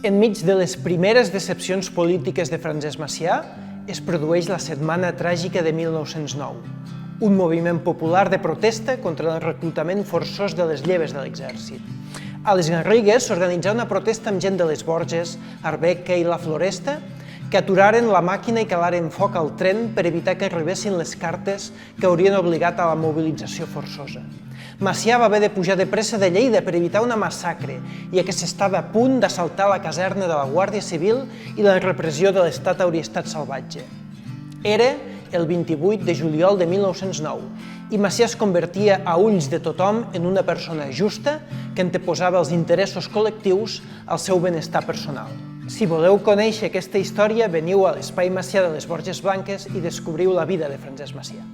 Enmig de les primeres decepcions polítiques de Francesc Macià, es produeix la Setmana Tràgica de 1909, un moviment popular de protesta contra el reclutament forçós de les lleves de l'exèrcit. A les Garrigues s'organitzà una protesta amb gent de les Borges, Arbeca i la Floresta, que aturaren la màquina i calaren foc al tren per evitar que arribessin les cartes que haurien obligat a la mobilització forçosa. Macià va haver de pujar de pressa de Lleida per evitar una massacre, ja que s'estava a punt d'assaltar la caserna de la Guàrdia Civil i la repressió de l'estat hauria estat salvatge. Era el 28 de juliol de 1909 i Macià es convertia a ulls de tothom en una persona justa que anteposava els interessos col·lectius al seu benestar personal. Si voleu conèixer aquesta història, veniu a l'Espai Macià de les Borges Blanques i descobriu la vida de Francesc Macià.